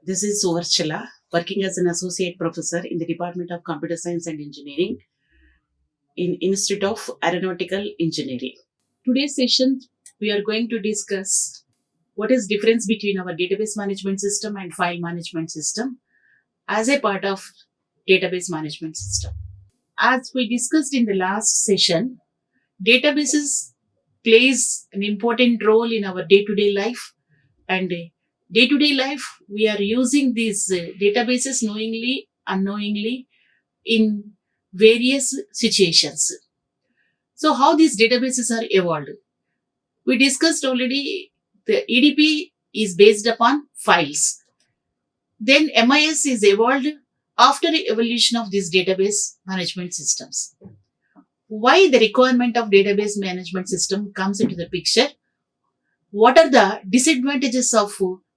This is Suvarchala, working as an associate professor in the Department of Computer Science and Engineering in Institute of Aeronautical Engineering. Today's session, we are going to discuss what is difference between our database management system and file management system as a part of database management system. As we discussed in the last session, databases plays an important role in our day-to-day life, and day-to-day life we are using these databases knowingly, unknowingly, in various situations. So how these databases are evolved? We discussed already the EDP is based upon files. Then MIS is evolved after the evolution of these database management systems. Why the requirement of database management system comes into the picture? What are the disadvantages of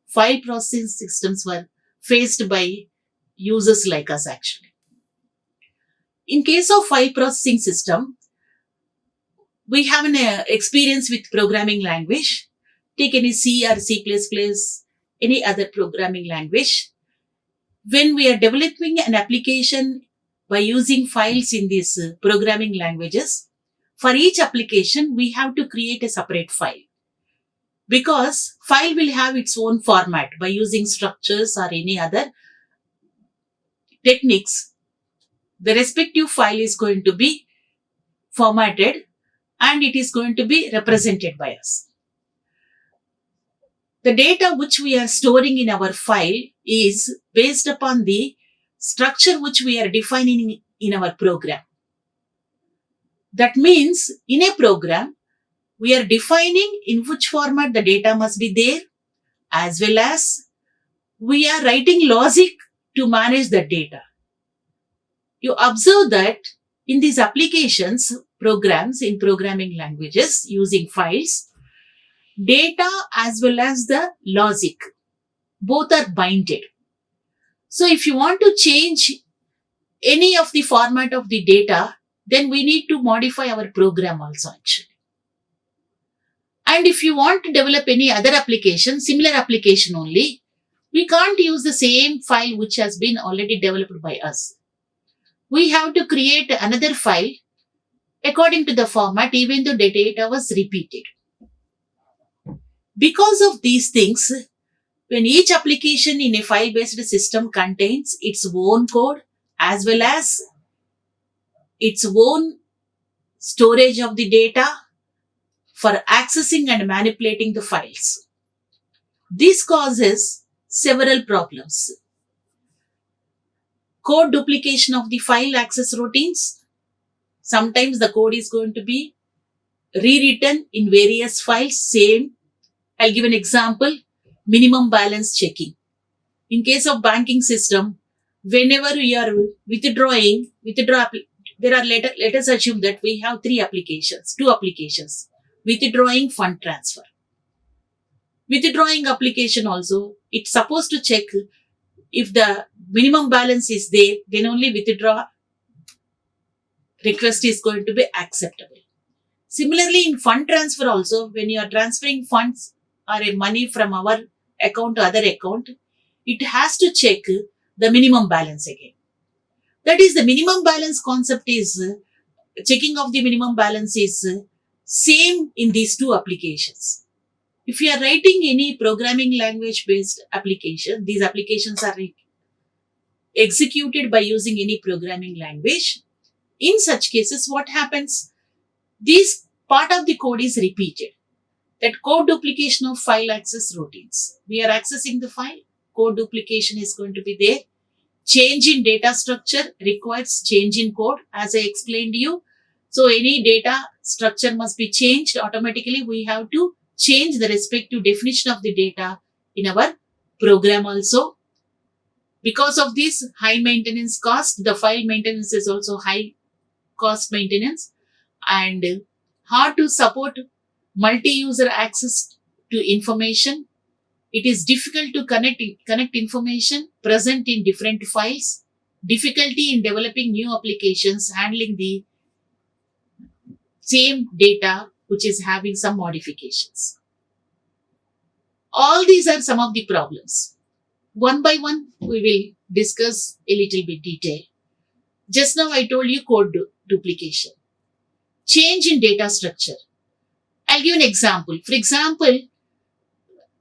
file processing systems were faced by users like us actually? In case of file processing system, we have an experience with programming language. Take any C or C++, any other programming language. When we are developing an application by using files in these programming languages, for each application, we have to create a separate file. Because file will have its own format by using structures or any other techniques. The respective file is going to be formatted and it is going to be represented by us. The data which we are storing in our file is based upon the structure which we are defining in our program. That means in a program, we are defining in which format the data must be there, as well as we are writing logic to manage the data. You observe that in these applications, programs in programming languages using files, data as well as the logic, both are binded. So if you want to change any of the format of the data, then we need to modify our program also actually. And if you want to develop any other application, similar application only, we can't use the same file which has been already developed by us. We have to create another file according to the format, even though the data was repeated. Because of these things, when each application in a file-based system contains its own code as well as its own storage of the data for accessing and manipulating the files. This causes several problems. Code duplication of the file access routines. Sometimes the code is going to be rewritten in various files, same. I'll give an example, minimum balance checking. In case of banking system, whenever we are let us assume that we have two applications. Withdrawing fund transfer. Withdrawing application also, it's supposed to check if the minimum balance is there, then only withdraw request is going to be acceptable. Similarly, in fund transfer also, when you are transferring funds or a money from our account to other account, it has to check the minimum balance again. That is, the minimum balance concept is, checking of the minimum balance is same in these two applications. If you are writing any programming language based application, these applications are executed by using any programming language. In such cases, what happens? This part of the code is repeated. That code duplication of file access routines. We are accessing the file, code duplication is going to be there. Change in data structure requires change in code, as I explained to you. So any data structure must be changed automatically. We have to change the respective definition of the data in our program also. Because of this high maintenance cost, the file maintenance is also high cost maintenance and hard to support multi-user access to information. It is difficult to connect information present in different files. Difficulty in developing new applications handling the same data which is having some modifications. All these are some of the problems. one by one, we will discuss a little bit detail. Just now I told you code duplication. Change in data structure. I'll give an example. For example,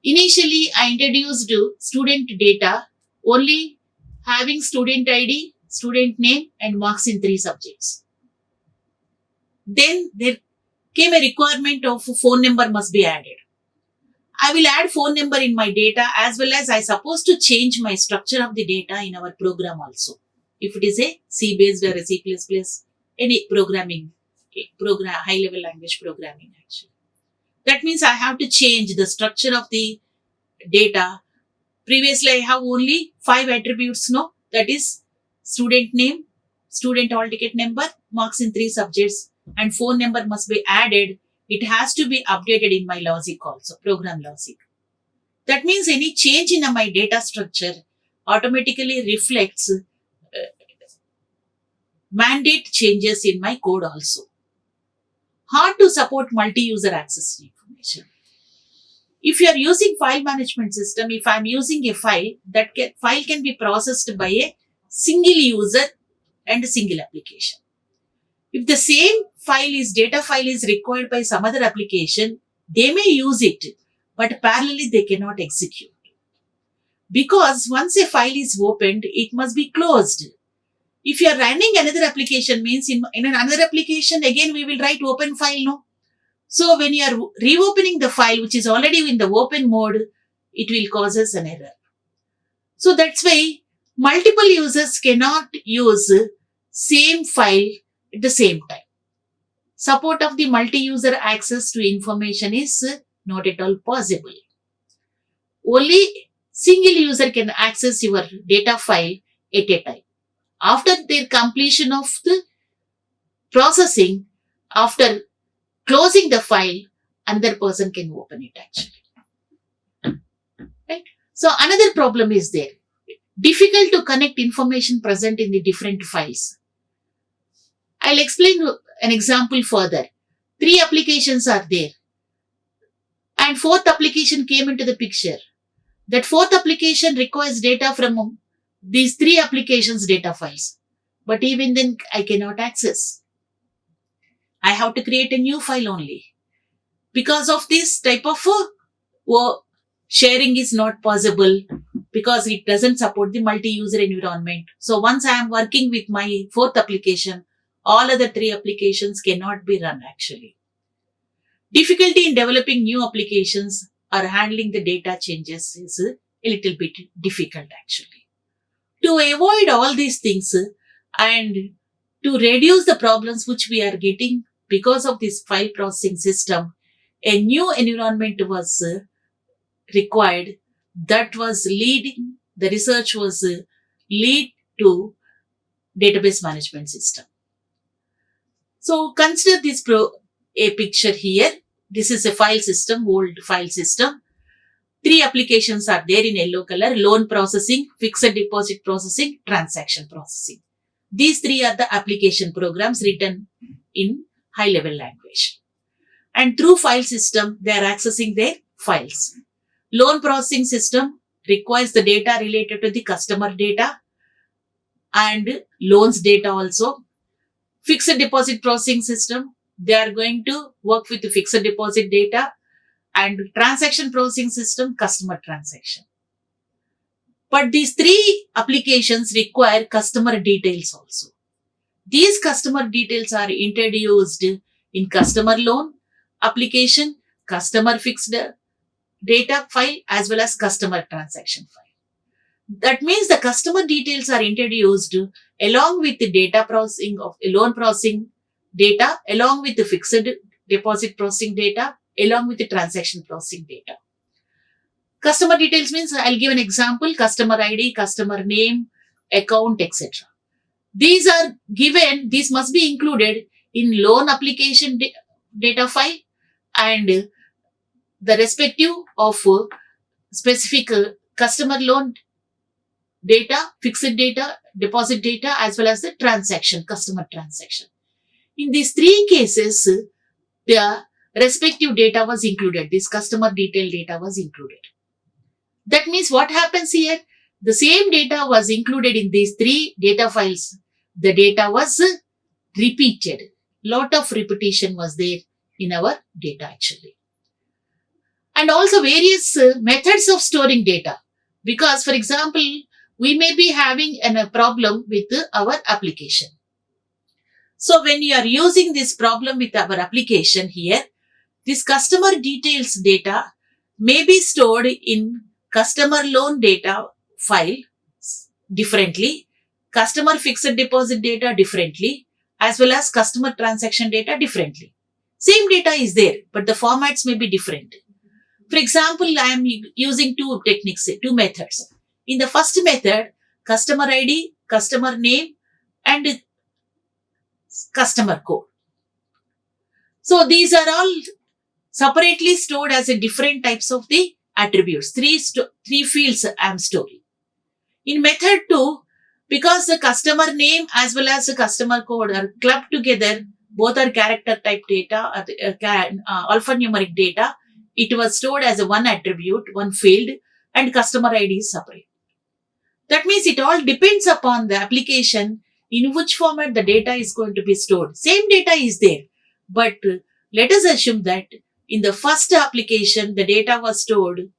initially I introduced student data only having student ID, student name and marks in 3 subjects. Then there came a requirement of phone number must be added. I will add phone number in my data as well as I supposed to change my structure of the data in our program also. If it is a C based or a C++, any programming, high level language programming actually. That means I have to change the structure of the data. Previously I have only 5 attributes, no? That is student name, student hall ticket number, marks in 3 subjects and phone number must be added. It has to be updated in my logic also, program logic. That means any change in my data structure automatically reflects mandate changes in my code also. Hard to support multi-user access to information. If you are using file management system, if I am using a file, that file can be processed by a single user and a single application. If the same data file is required by some other application, they may use it, but parallelly they cannot execute. Because once a file is opened, it must be closed. If you are running another application, means in another application, again we will write open file, no? So when you are reopening the file, which is already in the open mode, it will cause us an error. So that's why multiple users cannot use same file at the same time. Support of the multi-user access to information is not at all possible. Only single user can access your data file at a time. After their completion of the processing, after closing the file, another person can open it actually. Right? So another problem is there. Difficult to connect information present in the different files. I'll explain an example further. 3 applications are there. And 4th application came into the picture. That 4th application requires data from these 3 applications data files. But even then I cannot access. I have to create a new file only. Because of this type of sharing is not possible because it doesn't support the multi-user environment. So once I am working with my 4th application, all other 3 applications cannot be run actually. Difficulty in developing new applications or handling the data changes is a little bit difficult actually. To avoid all these things and to reduce the problems which we are getting because of this file processing system, a new environment was required that was leading, the research was lead to database management system. So consider this a picture here. This is a file system, old file system. 3 applications are there in yellow color: loan processing, fixed deposit processing, transaction processing. These 3 are the application programs written in high level language. And through file system, they are accessing their files. Loan processing system requires the data related to the customer data and loans data also. Fixed deposit processing system, they are going to work with the fixed deposit data, and transaction processing system, customer transaction. But these 3 applications require customer details also. These customer details are introduced in customer loan application, customer fixed data file as well as customer transaction file. That means the customer details are introduced along with the data processing of loan processing data, along with the fixed deposit processing data, along with the transaction processing data. Customer details means, I'll give an example: customer ID, customer name, account, etc. These are given, these must be included in loan application data file and the respective of specific customer loan data, fixed data, deposit data, as well as the transaction, customer transaction. In these 3 cases, the respective data was included. This customer detail data was included. That means what happens here? the same data was included in these three data files. The data was repeated. Lot of repetition was there in our data actually. And also various methods of storing data. Because for example, we may be having a problem with our application. So when you are using this problem with our application here, this customer details data may be stored in customer loan data file differently, customer fixed deposit data differently, as well as customer transaction data differently. Same data is there, but the formats may be different. For example, I am using two techniques, two methods. In the first method, customer ID, customer name, and customer code. So these are all separately stored as a different types of the attributes. Three fields I am storing. In method 2, because the customer name as well as the customer code are clubbed together, both are character type data, alphanumeric data, it was stored as a one attribute, one field, and customer ID is separate. That means it all depends upon the application in which format the data is going to be stored. Same data is there, but let us assume that in the first application, the data was stored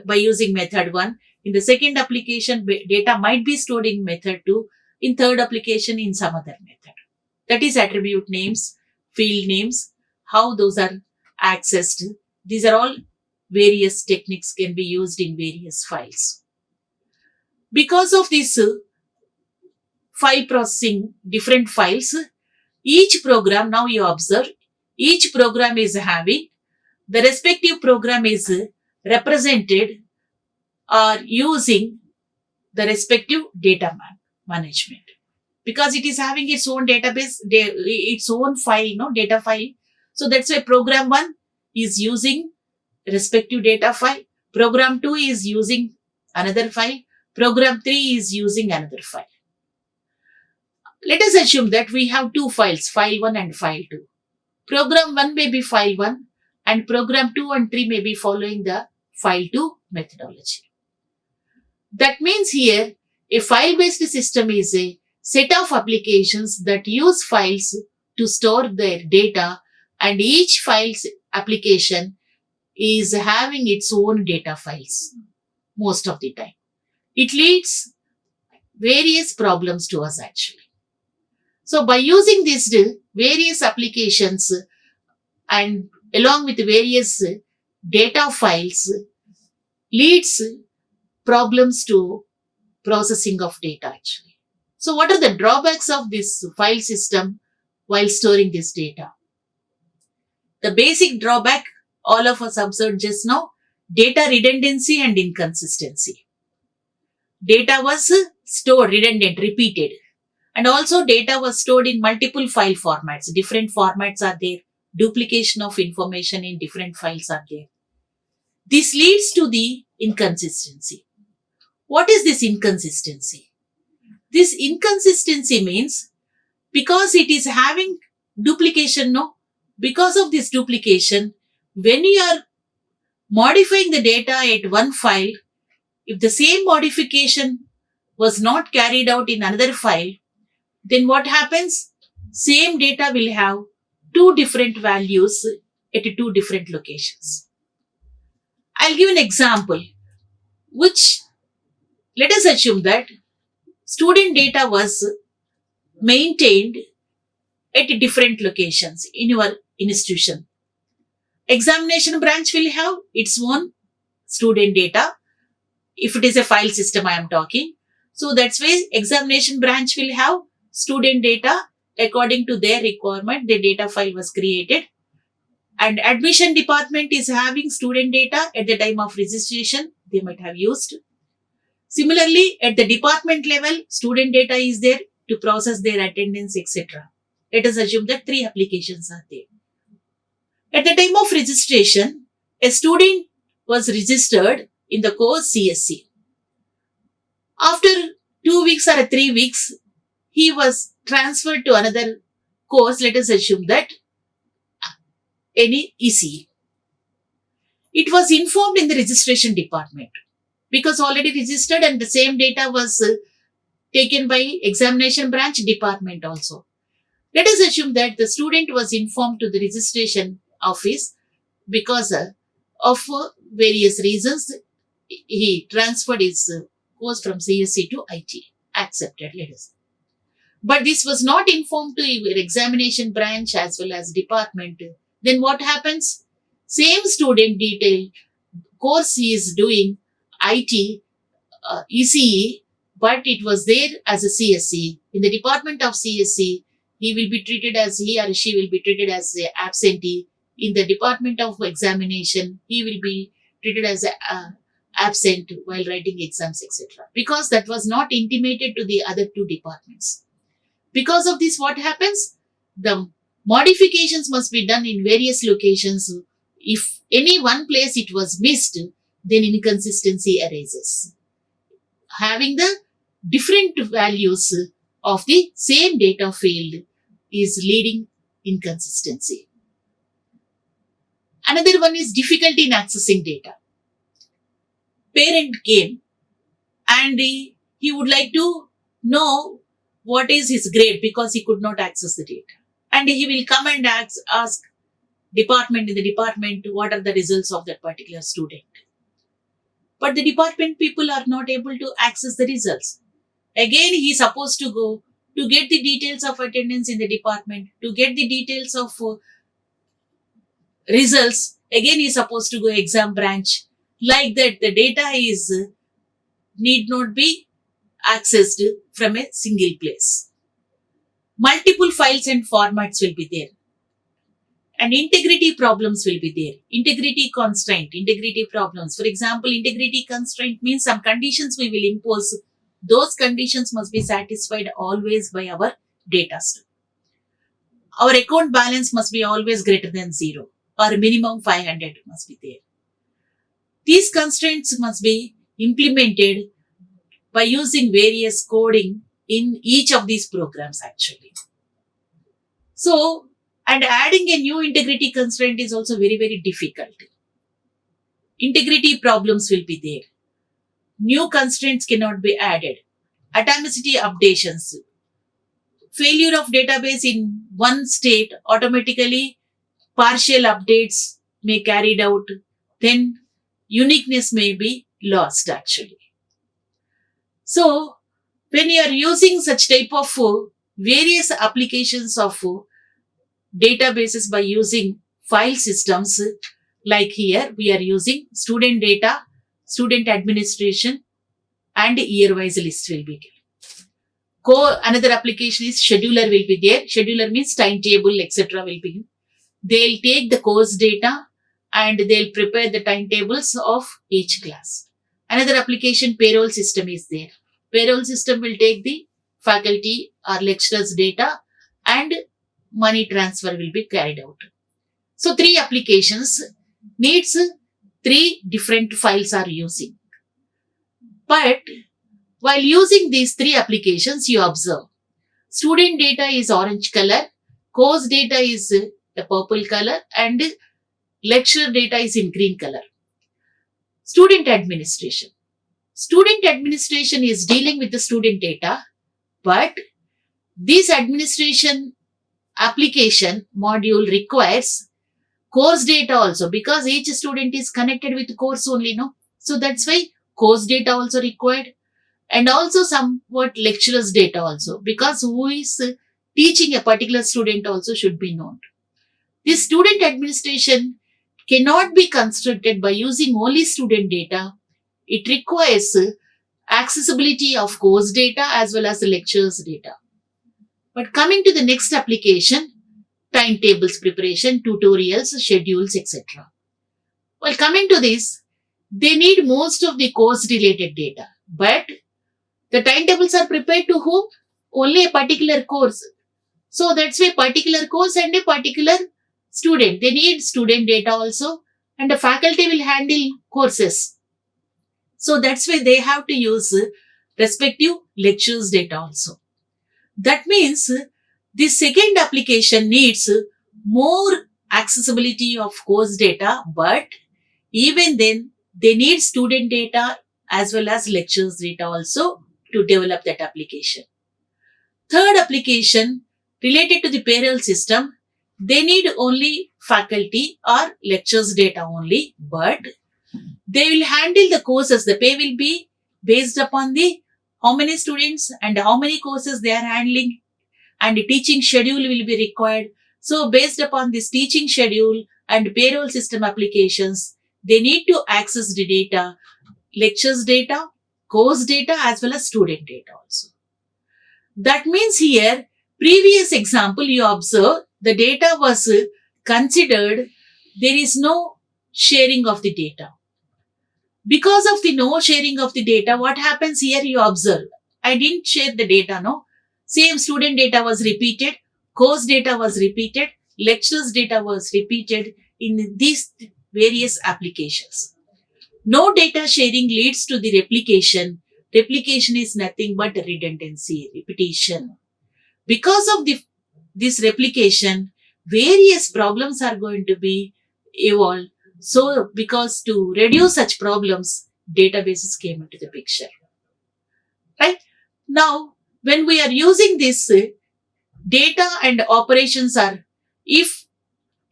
by using method 1. In the second application, data might be stored in method 2. In third application, in some other method. That is attribute names, field names, how those are accessed. These are all various techniques can be used in various files. Because of this file processing, different files, each program, now you observe, each program is having, the respective program is represented or using the respective data management. Because it is having its own database, its own file, data file. So that's why program 1 is using respective data file. Program 2 is using another file. Program 3 is using another file. Let us assume that we have two files, file 1 and file 2. Program 1 may be file 1 and program 2 and 3 may be following the file 2 methodology. That means here a file-based system is a set of applications that use files to store their data, and each file's application is having its own data files most of the time. It leads various problems to us actually. So by using these various applications and along with various data files leads problems to processing of data actually. So what are the drawbacks of this file system while storing this data? The basic drawback all of us observed just now, data redundancy and inconsistency. Data was stored, redundant, repeated. And also data was stored in multiple file formats. Different formats are there. Duplication of information in different files are there. This leads to the inconsistency. What is this inconsistency? This inconsistency means because it is having duplication, because of this duplication, when you are modifying the data at one file, if the same modification was not carried out in another file, then what happens? Same data will have two different values at two different locations. I'll give an example, which let us assume that student data was maintained at different locations in your institution. Examination branch will have its own student data. If it is a file system I am talking. So that's why examination branch will have student data according to their requirement. The data file was created. And admission department is having student data at the time of registration. They might have used. Similarly, at the department level, student data is there to process their attendance, etc. Let us assume that 3 applications are there. At the time of registration, a student was registered in the course CSC. After 2 weeks or 3 weeks, he was transferred to another course. Let us assume that any ECE. It was informed in the registration department. because already registered and the same data was taken by examination branch department also. Let us assume that the student was informed to the registration office because of various reasons he transferred his course from CSC to IT. Accepted, let us. But this was not informed to your examination branch as well as department. Then what happens? Same student detail course he is doing IT, ECE, but it was there as a CSC. In the department of CSC, he or she will be treated as a absentee. In the department of examination, he will be treated as a absent while writing exams, etc. Because that was not intimated to the other two departments. Because of this, what happens? The modifications must be done in various locations. If any one place it was missed, then inconsistency arises. Having the different values of the same data field is leading inconsistency. Another one is difficulty in accessing data. Parent came and he would like to know what is his grade because he could not access the data. And he will come and ask department in the department what are the results of that particular student. But the department people are not able to access the results. Again, he is supposed to go to get the details of attendance in the department, to get the details of results. Again, he is supposed to go exam branch. Like that, the data need not be accessed from a single place. Multiple files and formats will be there. And integrity problems will be there. Integrity constraint, integrity problems. For example, integrity constraint means some conditions we will impose. Those conditions must be satisfied always by our data store. Our account balance must be always greater than 0 or minimum 500 must be there. These constraints must be implemented by using various coding in each of these programs actually. So, and adding a new integrity constraint is also very, very difficult. Integrity problems will be there. New constraints cannot be added. Atomicity updations. Failure of database in one state, automatically partial updates may carried out. Then uniqueness may be lost actually. So, when you are using such type of various applications of databases by using file systems, like here we are using student data, student administration, and year-wise list will be there. Another application is scheduler will be there. Scheduler means timetable, etc. will be. They'll take the course data and they'll prepare the timetables of each class. Another application, payroll system is there. Payroll system will take the faculty or lecturers data and money transfer will be carried out. So 3 applications needs 3 different files are using. But while using these 3 applications, you observe student data is orange color, course data is a purple color, and lecture data is in green color. Student administration. Student administration is dealing with the student data, but this administration application module requires course data also because each student is connected with course only, no? So that's why course data also required and also somewhat lecturer's data also because who is teaching a particular student also should be known. This student administration cannot be constructed by using only student data. It requires accessibility of course data as well as the lecturer's data. But coming to the next application, timetables preparation, tutorials, schedules, etc. Well, coming to this, they need most of the course related data. But the timetables are prepared to whom? Only a particular course. So that's why particular course and a particular student. They need student data also and the faculty will handle courses. So that's why they have to use respective lectures data also. That means this second application needs more accessibility of course data, but even then they need student data as well as lectures data also to develop that application. Third application related to the payroll system, they need only faculty or lectures data only, but they will handle the courses. The pay will be based upon the how many students and how many courses they are handling, and the teaching schedule will be required. So based upon this teaching schedule and payroll system applications, they need to access the data, lectures data, course data, as well as student data also. That means here, previous example you observe, the data was considered, there is no sharing of the data. Because of the no sharing of the data, what happens here you observe? I didn't share the data, no? Same student data was repeated, course data was repeated, lectures data was repeated in these various applications. No data sharing leads to the replication. Replication is nothing but redundancy, repetition. Because of this replication, various problems are going to be evolved. So, because to reduce such problems, databases came into the picture. Right? Now, when we are using this, data and operations are, if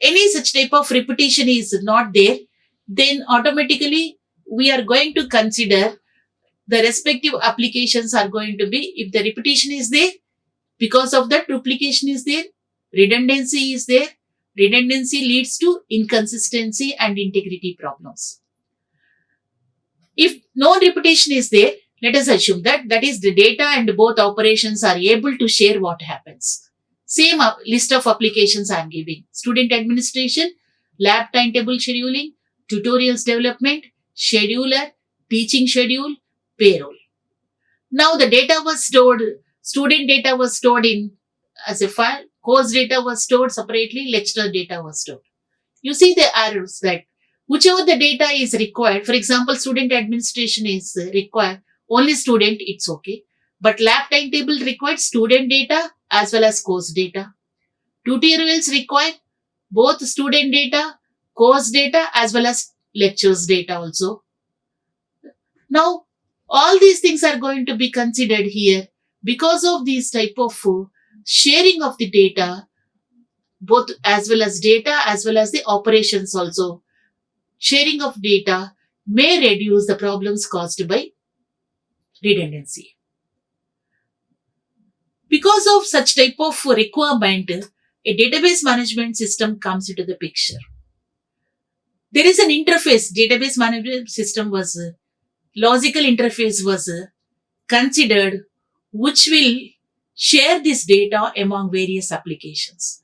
any such type of repetition is not there, then automatically we are going to consider the respective applications are going to be, if the repetition is there, because of that duplication is there, redundancy is there, redundancy leads to inconsistency and integrity problems. If no repetition is there, let us assume that is the data and both operations are able to share what happens. Same list of applications I am giving. Student administration, lab timetable scheduling, tutorials development, scheduler, teaching schedule, payroll. Now the data was stored, student data was stored in as a file, course data was stored separately, lecturer data was stored. You see the arrows that whichever the data is required, for example, student administration is required, only student, it's okay. But lab timetable required student data as well as course data. Tutorials require both student data, course data as well as lectures data also. Now, all these things are going to be considered here because of these type of sharing of the data, both as well as data as well as the operations also. Sharing of data may reduce the problems caused by redundancy. Because of such type of requirement, a database management system comes into the picture. There is an interface. Database management system was logical interface was considered, which will share this data among various applications.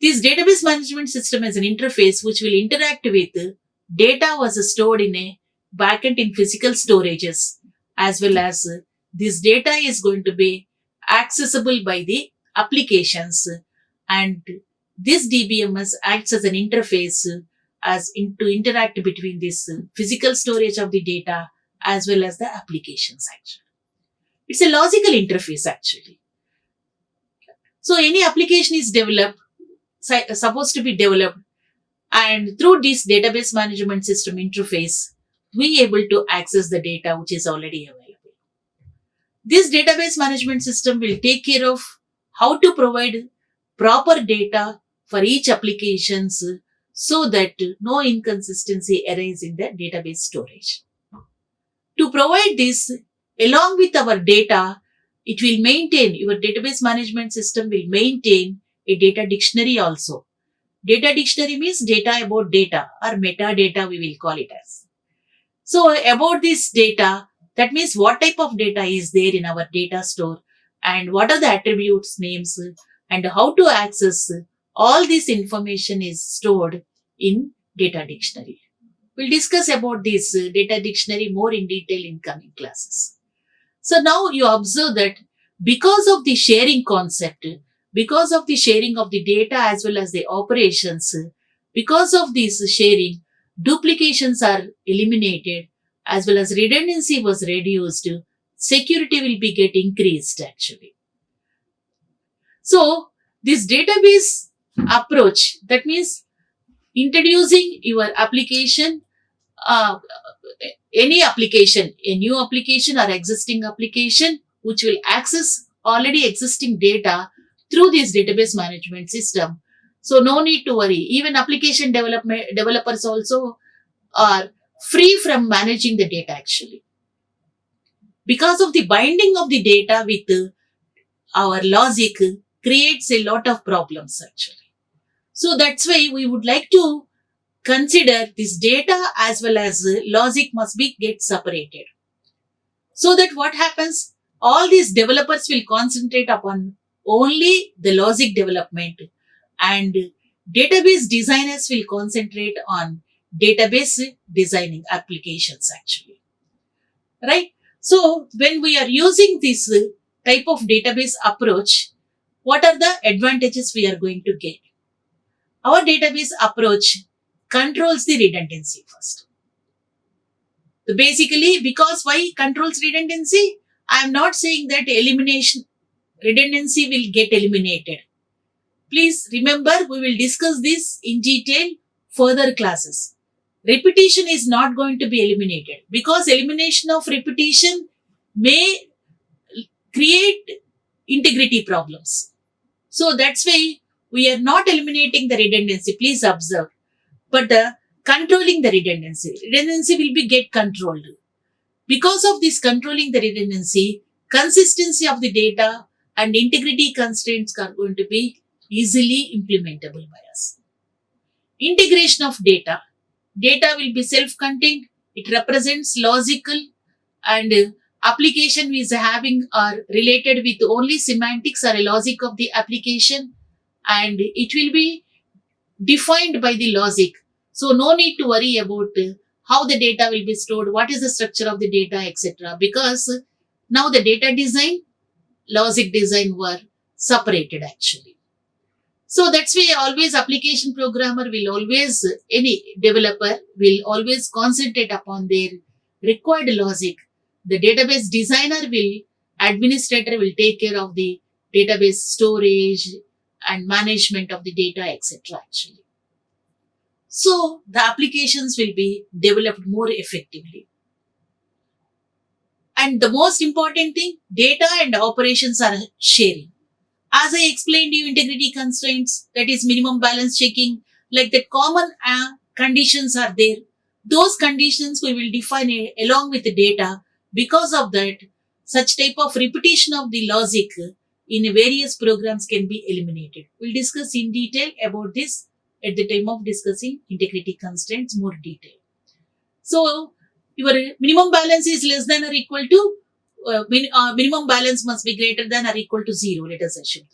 This database management system as an interface which will interact with data was stored in a backend in physical storages, as well as this data is going to be accessible by the applications, and this DBMS acts as an interface to interact between this physical storage of the data as well as the applications actually. It's a logical interface actually. So any application is developed, supposed to be developed, and through this database management system interface, we able to access the data which is already available. This database management system will take care of how to provide proper data for each applications so that no inconsistency arises in the database storage. To provide this, along with our data, it will maintain, your database management system will maintain a data dictionary also. Data dictionary means data about data, or metadata we will call it as. So about this data, that means what type of data is there in our data store and what are the attributes, names, and how to access all this information is stored in data dictionary. We'll discuss about this data dictionary more in detail in coming classes. So now you observe that because of the sharing concept, because of the sharing of the data as well as the operations, because of this sharing, duplications are eliminated as well as redundancy was reduced, security will be get increased actually. So this database approach, that means introducing your application any application, a new application or existing application, which will access already existing data through this database management system. So no need to worry. Even application developers also are free from managing the data actually. Because of the binding of the data with our logic creates a lot of problems actually. So that's why we would like to consider this data as well as logic must be get separated. So that what happens, all these developers will concentrate upon only the logic development, and database designers will concentrate on database designing applications actually, right? So when we are using this type of database approach, what are the advantages we are going to get? Our database approach controls the redundancy first. So basically, because why controls redundancy? I am not saying that redundancy will get eliminated. Please remember, we will discuss this in detail further classes. Repetition is not going to be eliminated because elimination of repetition may create integrity problems. So that's why we are not eliminating the redundancy. Please observe. But controlling the redundancy will be get controlled. Because of this controlling the redundancy, consistency of the data and integrity constraints are going to be easily implementable by us. Integration of data. Data will be self-contained. It represents logical, and application is having are related with only semantics or logic of the application, and it will be defined by the logic. So no need to worry about how the data will be stored, what is the structure of the data, etc. Because now the data design, logic design were separated actually. So that's why always application programmer will always, any developer will always concentrate upon their required logic. The database designer administrator will take care of the database storage and management of the data, etc. actually. So the applications will be developed more effectively. And the most important thing, data and operations are sharing. As I explained you, integrity constraints, that is minimum balance checking, like the common conditions are there. Those conditions we will define along with the data. Because of that, such type of repetition of the logic in various programs can be eliminated. We'll discuss in detail about this at the time of discussing integrity constraints more detail. So your minimum balance is less than or equal to minimum balance must be greater than or equal to 0. Let us assume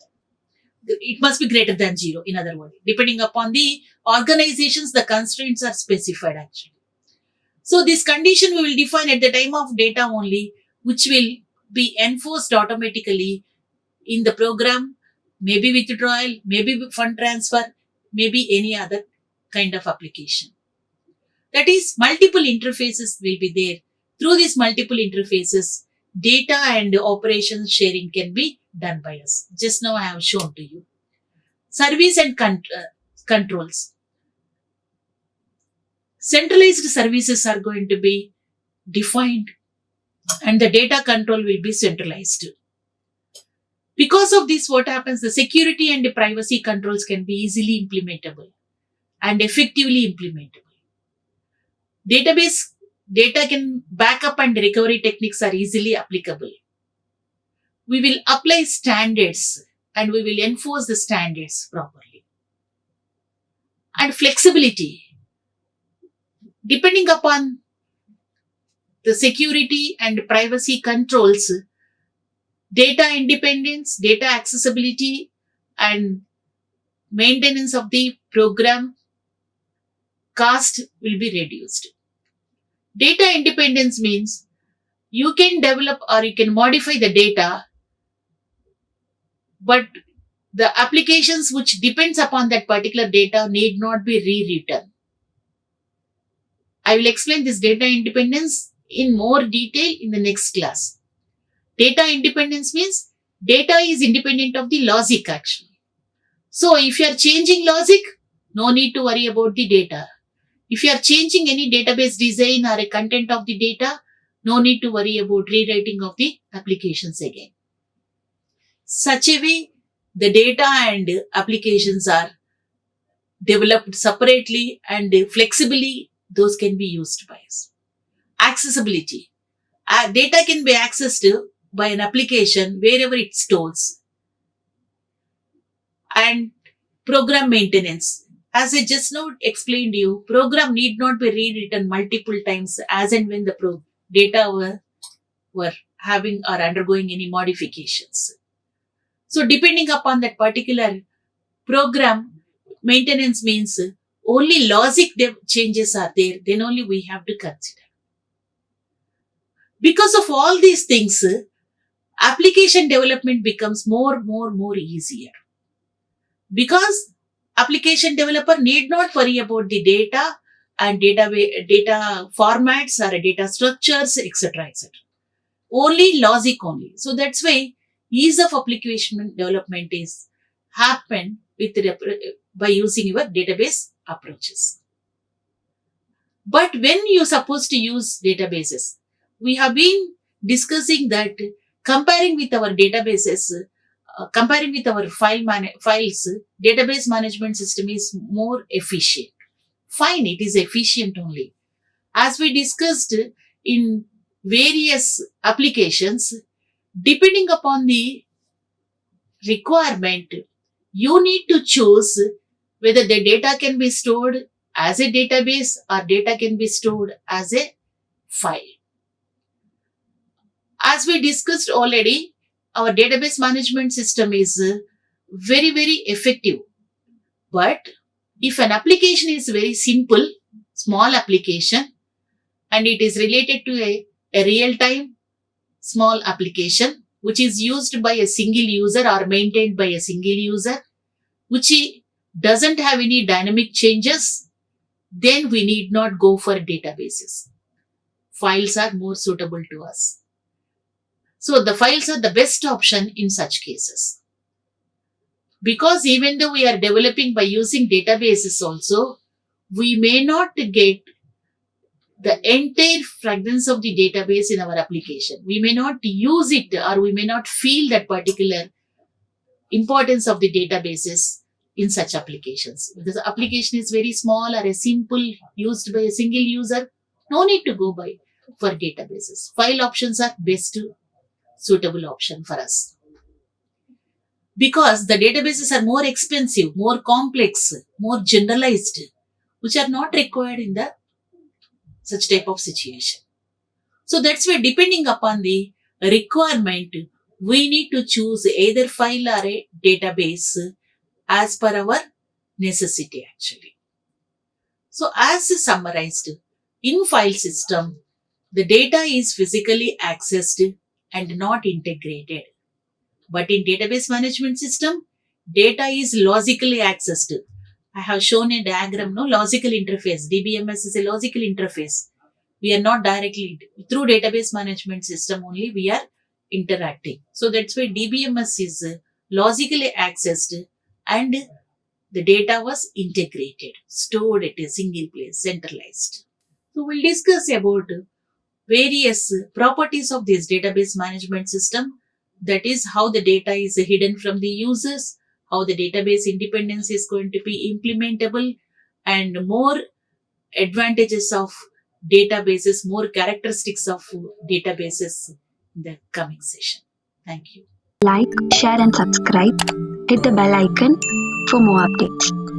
that it must be greater than 0. In other words, depending upon the organizations, the constraints are specified actually. So this condition we will define at the time of data only, which will be enforced automatically in the program, maybe withdrawal, maybe fund transfer, maybe any other kind of application. That is, multiple interfaces will be there. Through these multiple interfaces, data and operations sharing can be done by us. Just now I have shown to you. Service and controls. Centralized services are going to be defined and the data control will be centralized. Because of this, what happens? The security and the privacy controls can be easily implementable and effectively implementable. Database data can backup and recovery techniques are easily applicable. We will apply standards and we will enforce the standards properly. And flexibility. Depending upon the security and privacy controls, data independence, data accessibility, and maintenance of the program cost will be reduced. Data independence means you can develop or you can modify the data, but the applications which depends upon that particular data need not be rewritten. I will explain this data independence in more detail in the next class. Data independence means data is independent of the logic actually. So if you are changing logic, no need to worry about the data. If you are changing any database design or a content of the data, no need to worry about rewriting of the applications again. Such a way, the data and applications are developed separately and flexibly, those can be used by us. Accessibility. Data can be accessed by an application wherever it stores. And program maintenance. As I just now explained to you, program need not be rewritten multiple times as and when the data were having or undergoing any modifications. So depending upon that particular program, maintenance means only logic changes are there, then only we have to consider. Because of all these things, application development becomes more easier. Because application developer need not worry about the data and data formats or data structures, etc., etc. Only logic only. So that's why ease of application development is happen by using your database approaches. But when you're supposed to use databases, we have been discussing that comparing with our databases, comparing with our files, database management system is more efficient. Fine, it is efficient only. As we discussed in various applications, depending upon the requirement, you need to choose whether the data can be stored as a database or data can be stored as a file. As we discussed already, our database management system is very effective. But if an application is very simple, small application, and it is related to a real-time small application, which is used by a single user or maintained by a single user, which doesn't have any dynamic changes, then we need not go for databases. Files are more suitable to us. So the files are the best option in such cases. Because even though we are developing by using databases also, we may not get the entire fragrance of the database in our application. We may not use it or we may not feel that particular importance of the databases in such applications. If the application is very small or a simple used by a single user, no need to go by for databases. File options are best suitable option for us. Because the databases are more expensive, more complex, more generalized, which are not required in the such type of situation. So that's why depending upon the requirement, we need to choose either file or a database as per our necessity actually. So as summarized, in file system, the data is physically accessed and not integrated. But in database management system, data is logically accessed. I have shown a diagram, no logical interface. DBMS is a logical interface. We are not directly through database management system only we are interacting. So that's why DBMS is logically accessed and the data was integrated, stored at a single place, centralized. So we'll discuss about various properties of this database management system. That is how the data is hidden from the users, how the database independence is going to be implementable, and more advantages of databases, more characteristics of databases in the coming session. Thank you. Like, share and subscribe. Hit the bell icon for more updates.